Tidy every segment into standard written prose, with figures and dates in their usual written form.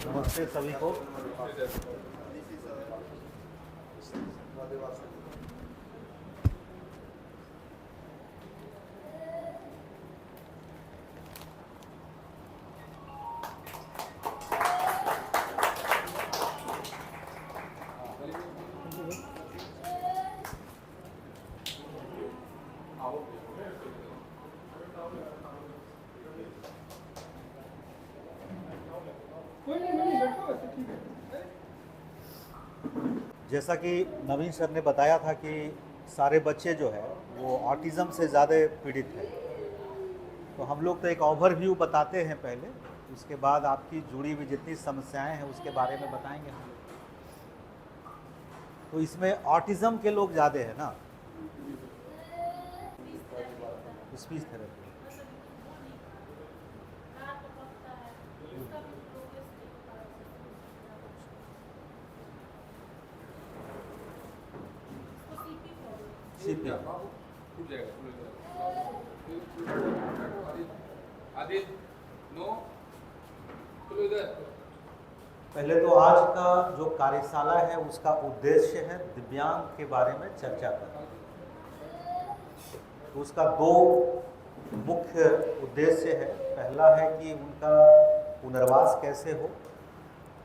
नमस्ते सभी को। जैसा कि नवीन सर ने बताया था कि सारे बच्चे जो है वो ऑटिज़म से ज़्यादा पीड़ित है, तो हम लोग तो एक ओवरव्यू बताते हैं पहले, उसके बाद आपकी जुड़ी हुई जितनी समस्याएं हैं उसके बारे में बताएंगे हम लोग। तो इसमें ऑटिज़म के लोग ज़्यादा है ना, स्पीच थेरेपी। सीपी पहले तो आज का जो कार्यशाला है उसका उद्देश्य है दिव्यांग के बारे में चर्चा करना। तो उसका दो मुख्य उद्देश्य है। पहला है कि उनका पुनर्वास कैसे हो,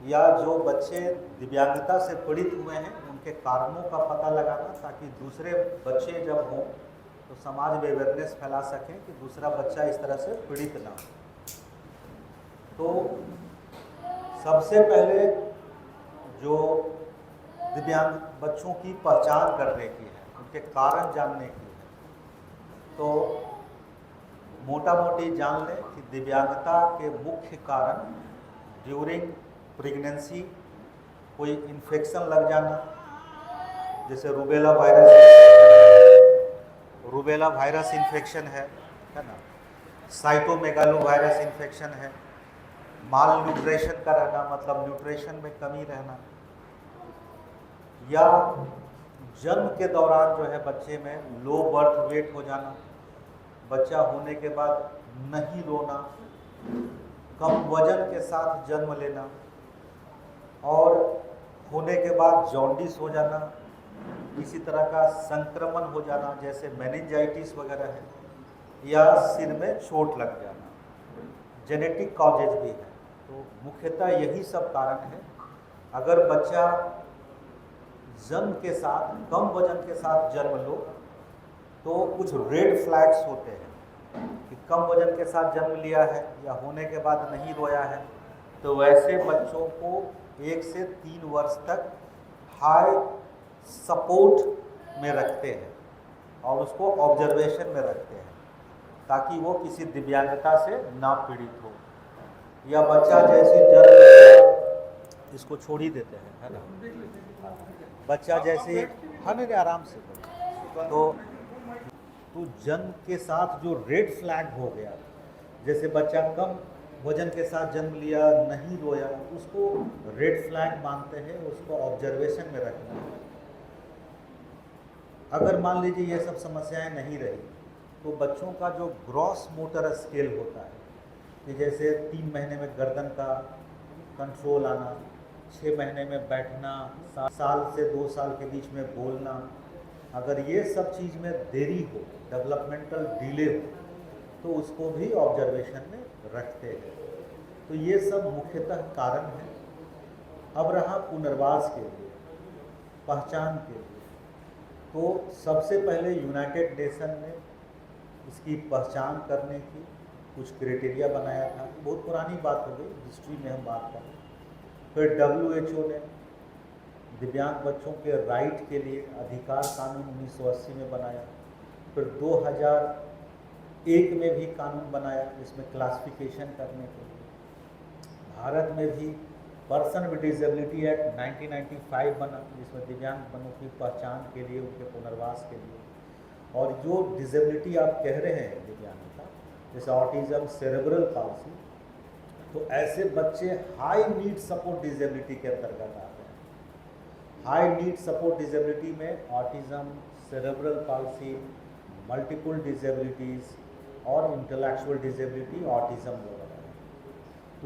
या जो बच्चे दिव्यांगता से पीड़ित हुए हैं उनके कारणों का पता लगाना, ताकि दूसरे बच्चे जब हों तो समाज में अवेयरनेस फैला सकें कि दूसरा बच्चा इस तरह से पीड़ित ना हो। तो सबसे पहले जो दिव्यांग बच्चों की पहचान करने की है, उनके कारण जानने की है, तो मोटा मोटी जान लें कि दिव्यांगता के मुख्य कारण ड्यूरिंग प्रेगनेंसी कोई इन्फेक्शन लग जाना, जैसे रूबेला वायरस इन्फेक्शन है ना, साइटोमेगालो वायरस इन्फेक्शन है, माल न्यूट्रिशन का रहना, मतलब न्यूट्रिशन में कमी रहना, या जन्म के दौरान जो है बच्चे में लो बर्थ वेट हो जाना, बच्चा होने के बाद नहीं रोना, कम वजन के साथ जन्म लेना, और होने के बाद जॉन्डिस हो जाना, इसी तरह का संक्रमण हो जाना जैसे मेनिंजाइटिस वगैरह है, या सिर में चोट लग जाना, जेनेटिक कॉजेज भी है। तो मुख्यतः यही सब कारण है। अगर बच्चा जन्म के साथ कम वजन के साथ जन्म लो तो कुछ रेड फ्लैग्स होते हैं कि कम वजन के साथ जन्म लिया है या होने के बाद नहीं रोया है, तो वैसे बच्चों को 1 से 3 वर्ष तक हाई सपोर्ट में रखते हैं और उसको ऑब्जर्वेशन में रखते हैं, ताकि वो किसी दिव्यांगता से ना पीड़ित हो। या बच्चा जैसे जन्म, इसको छोड़ ही देते हैं, है ना। बच्चा जैसे, हाँ नहीं आराम से, तो जन्म के साथ जो रेड फ्लैग हो गया, जैसे बच्चा कम वजन के साथ जन्म लिया, नहीं रोया, उसको रेड फ्लैग मानते हैं, उसको ऑब्जर्वेशन में रखना है। अगर मान लीजिए ये सब समस्याएं नहीं रही तो बच्चों का जो ग्रॉस मोटर स्केल होता है, कि जैसे 3 महीने में गर्दन का कंट्रोल आना, 6 महीने में बैठना, साल से 2 साल के बीच में बोलना, अगर ये सब चीज़ में देरी हो, डेवलपमेंटल डिले हो, तो उसको भी ऑब्जर्वेशन में रखते हैं। तो ये सब मुख्यतः कारण है। अब रहा पुनर्वास के लिए, पहचान के लिए, तो सबसे पहले यूनाइटेड नेशन ने इसकी पहचान करने की कुछ क्राइटेरिया बनाया था। बहुत पुरानी बात हो गई, हिस्ट्री में हम बात करें। फिर WHO ने दिव्यांग बच्चों के राइट के लिए अधिकार कानून 1980 में बनाया। फिर 2001 में भी कानून बनाया जिसमें क्लासिफिकेशन करने के लिए। भारत में भी पर्सन विद डिसेबिलिटी एक्ट 1995 बना, जिसमें दिव्यांग बनों की पहचान के लिए, उनके पुनर्वास के लिए, और जो डिसेबिलिटी आप कह रहे हैं दिव्यांगता, जैसे ऑटिज्म, सेरेब्रल पाल्सी, तो ऐसे बच्चे हाई नीड सपोर्ट डिसेबिलिटी के अंतर्गत आते हैं। हाई नीड सपोर्ट डिसेबिलिटी में autism, cerebral palsy, multiple disabilities और इंटेलेक्चुअल डिसेबिलिटी, ऑटिज्म वगैरह है।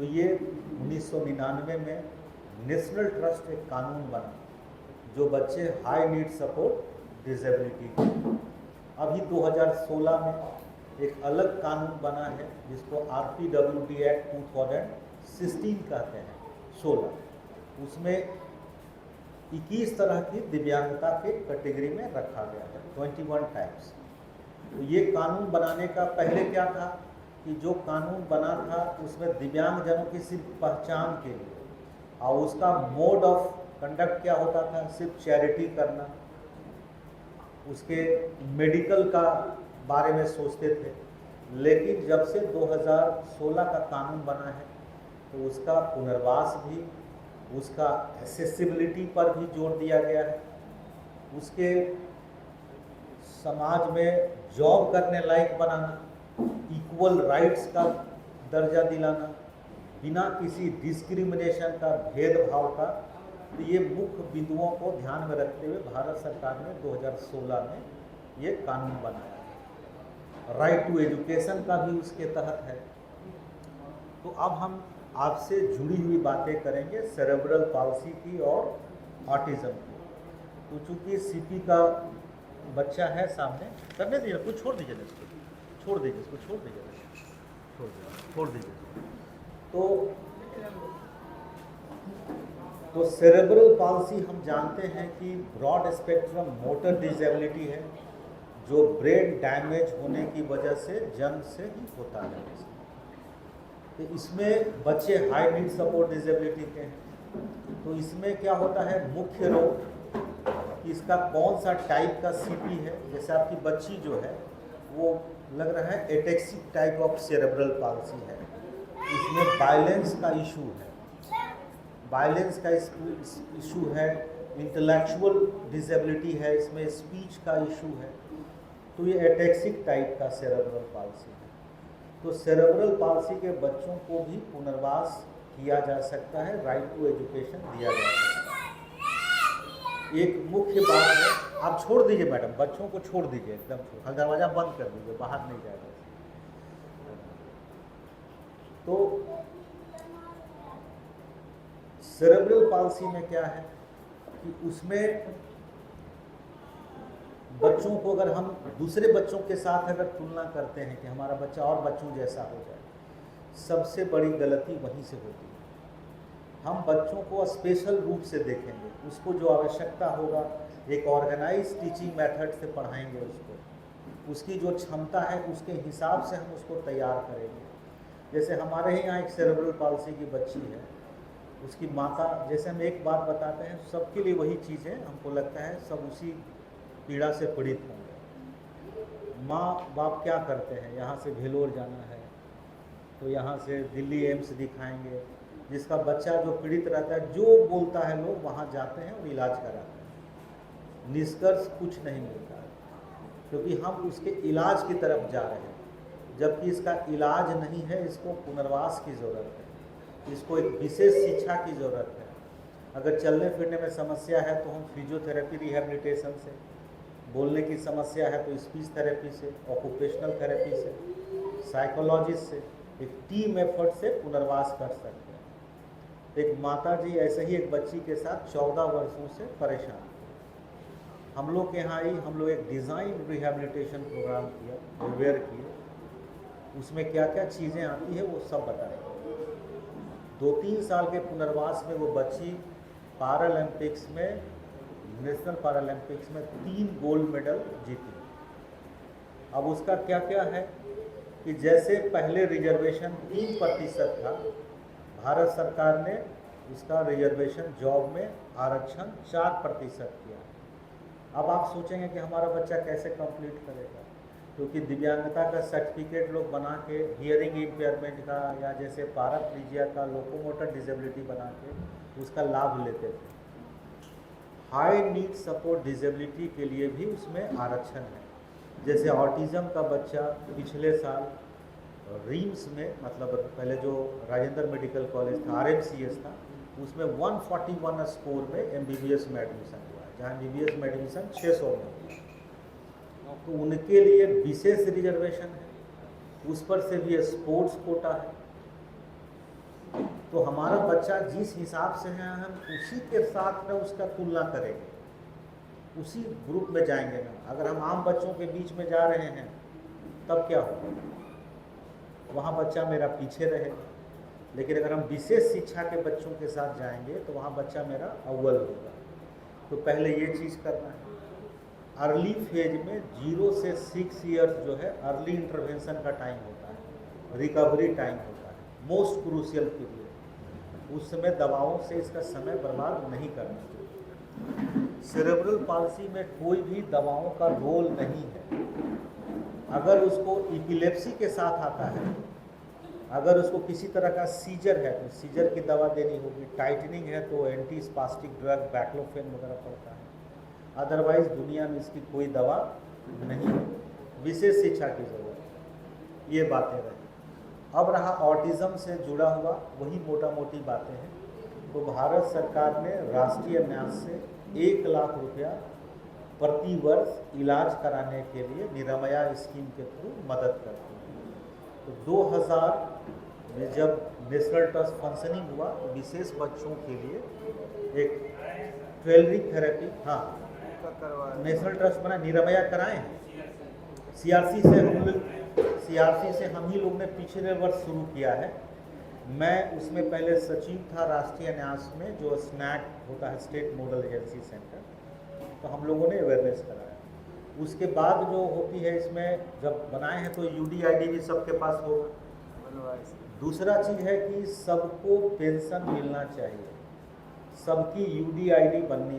तो ये 1999 में नेशनल ट्रस्ट एक कानून बना जो बच्चे हाई नीड सपोर्ट डिसेबिलिटी के। अभी 2016 में एक अलग कानून बना है जिसको RPWD एक्ट 2016 कहते हैं, 16। उसमें 21 तरह की दिव्यांगता के कैटेगरी में रखा गया है, 21 टाइप्स। तो ये कानून बनाने का पहले क्या था कि जो कानून बना था उसमें दिव्यांगजनों की सिर्फ पहचान के लिए, और उसका मोड ऑफ कंडक्ट क्या होता था, सिर्फ चैरिटी करना, उसके मेडिकल का बारे में सोचते थे। लेकिन जब से 2016 का कानून बना है तो उसका पुनर्वास भी, उसका एक्सेसिबिलिटी पर भी जोर दिया गया है, उसके समाज में जॉब करने लायक बनाना, इक्वल राइट्स का दर्जा दिलाना, बिना किसी डिस्क्रिमिनेशन का, भेदभाव का। तो ये मुख्य बिंदुओं को ध्यान में रखते हुए भारत सरकार ने 2016 में ये कानून बनाया है। राइट टू एजुकेशन का भी उसके तहत है। तो अब हम आपसे जुड़ी हुई बातें करेंगे सेरेब्रल पाल्सी की और ऑटिज्म की। तो चूँकि सीपी का बच्चा है सामने, करने दीजिए, कुछ छोड़ दीजिए इसको, छोड़ दीजिए इसको, छोड़ दीजिए। तो सेरेब्रल पाल्सी हम जानते हैं कि ब्रॉड स्पेक्ट्रम मोटर डिसेबिलिटी है जो ब्रेन डैमेज होने की वजह से जन्म से ही होता है। तो इसमें बच्चे हाई नीड सपोर्ट डिसेबिलिटी के हैं। तो इसमें क्या होता है, मुख्य रोग कि इसका कौन सा टाइप का सीपी है। जैसे आपकी बच्ची जो है वो लग रहा है एटेक्सिक टाइप ऑफ सेरेब्रल पाल्सी है। इसमें बाइलेंस का इशू है, बाइलेंस का इशू है, इंटेलेक्चुअल डिसेबिलिटी है, इसमें स्पीच का इशू है। तो ये एटेक्सिक टाइप का सेरेब्रल पाल्सी है। तो सेरेब्रल पाल्सी के बच्चों को भी पुनर्वास किया जा सकता है, राइट टू एजुकेशन दिया जा सकता है। एक मुख्य बात है, आप छोड़ दीजिए मैडम, बच्चों को छोड़ दीजिए, एकदम छोड़, दरवाज़ा बंद कर दीजिए, बाहर नहीं जाएगा। तो सेरेब्रल पाल्सी में क्या है कि उसमें बच्चों को अगर हम दूसरे बच्चों के साथ अगर तुलना करते हैं कि हमारा बच्चा और बच्चों जैसा हो जाए, सबसे बड़ी गलती वहीं से होती है। हम बच्चों को स्पेशल रूप से देखेंगे, उसको जो आवश्यकता होगा एक ऑर्गेनाइज टीचिंग मेथड से पढ़ाएंगे, उसकी जो क्षमता है उसके हिसाब से हम उसको तैयार करेंगे। जैसे हमारे ही यहाँ एक सेरेब्रल पाल्सी की बच्ची है, उसकी माता, जैसे हम एक बात बताते हैं सबके लिए वही चीज़ है, हमको लगता है सब उसी पीड़ा से पीड़ित होंगे। माँ बाप क्या करते हैं, यहाँ से भेलोर जाना है तो यहाँ से दिल्ली एम्स दिखाएंगे, जिसका बच्चा जो पीड़ित रहता है, जो बोलता है लोग वहाँ जाते हैं और इलाज कराते हैं, निष्कर्ष कुछ नहीं मिलता है क्योंकि हम उसके इलाज की तरफ जा रहे हैं, जबकि इसका इलाज नहीं है, इसको पुनर्वास की ज़रूरत है, इसको एक विशेष शिक्षा की ज़रूरत है। अगर चलने फिरने में समस्या है तो हम फिजियोथेरेपी रिहेबिलिटेशन से, बोलने की समस्या है तो स्पीच थेरेपी से, ऑक्यूपेशनल थेरेपी से, साइकोलॉजिस्ट से, एक टीम एफर्ट से पुनर्वास कर सकते हैं। एक माता जी ऐसे ही एक बच्ची के साथ 14 वर्षों से परेशान थे। हम लोग के यहाँ ही हम लोग एक डिज़ाइन रिहेबिलिटेशन प्रोग्राम किया, अवेयर किए, उसमें क्या क्या चीज़ें आती है वो सब बताएंगे। 2-3 साल के पुनर्वास में वो बच्ची पैरालंपिक्स में, नेशनल पैरालंपिक्स में 3 गोल्ड मेडल जीती। अब उसका क्या क्या है कि जैसे पहले रिजर्वेशन 3% था, भारत सरकार ने उसका रिजर्वेशन जॉब में आरक्षण 4% किया। अब आप सोचेंगे कि हमारा बच्चा कैसे कंप्लीट करेगा, क्योंकि दिव्यांगता का सर्टिफिकेट लोग बना के हियरिंग इम्पेयरमेंट का या जैसे पैराप्लीजिया का, लोकोमोटर डिसेबिलिटी बना के उसका लाभ लेते थे। हाई नीड सपोर्ट डिसेबिलिटी के लिए भी उसमें आरक्षण है। जैसे ऑटिज़म का बच्चा पिछले साल रीम्स में, मतलब पहले जो राजेंद्र मेडिकल कॉलेज था, RMCS था, उसमें 141 स्कोर में MBBS में एडमिशन हुआ है, जहाँ MBBS में एडमिशन 600 में हुआ। तो उनके लिए विशेष रिजर्वेशन है, उस पर से भी स्पोर्ट्स कोटा है। तो हमारा बच्चा जिस हिसाब से है हम उसी के साथ में उसका तुलना करेंगे, उसी ग्रुप में जाएंगे ना। अगर हम आम बच्चों के बीच में जा रहे हैं तब क्या होगा, वहाँ बच्चा मेरा पीछे रहेगा। लेकिन अगर हम विशेष शिक्षा के बच्चों के साथ जाएंगे तो वहाँ बच्चा मेरा अव्वल होगा। तो पहले ये चीज़ करना है। अर्ली फेज में 0 से 6 ईयर्स जो है अर्ली इंटरवेंशन का टाइम होता है, रिकवरी टाइम होता है, मोस्ट क्रूशियल पीरियड। उस समय दवाओं से इसका समय बर्बाद नहीं करना चाहिए। सेरेब्रल पाल्सी में कोई भी दवाओं का रोल नहीं है। अगर उसको इपिलेप्सी के साथ आता है, अगर उसको किसी तरह का सीजर है तो सीजर की दवा देनी होगी, टाइटनिंग है तो एंटी स्पास्टिक ड्रग बैक्लोफेन वगैरह पड़ता है। अदरवाइज दुनिया में इसकी कोई दवा नहीं है, विशेष शिक्षा की जरूरत। ये बातें रही। अब रहा ऑटिज़म से जुड़ा हुआ, वही मोटा मोटी बातें हैं। तो भारत सरकार ने राष्ट्रीय न्यास से 1 लाख रुपया प्रति वर्ष इलाज कराने के लिए निरामया स्कीम के थ्रू मदद करती है। तो 2000 में जब नेशनल ट्रस्ट फंक्शनिंग हुआ तो विशेष बच्चों के लिए एक 12 वीक थेरेपी, हाँ, नेशनल ट्रस्ट बना, निरामया कराए हैं। सीआरसी से हम ही लोग ने पिछले वर्ष शुरू किया है। मैं उसमें पहले सचिव था राष्ट्रीय न्यास में, जो स्नैक होता है, स्टेट नोडल एजेंसी सेंटर। तो हम लोगों ने अवेयरनेस कराया। उसके बाद जो होती है, इसमें जब बनाए हैं तो यूडीआईडी भी सबके पास होगा। दूसरा चीज़ है कि सबको पेंशन मिलना चाहिए, सबकी यूडीआईडी बननी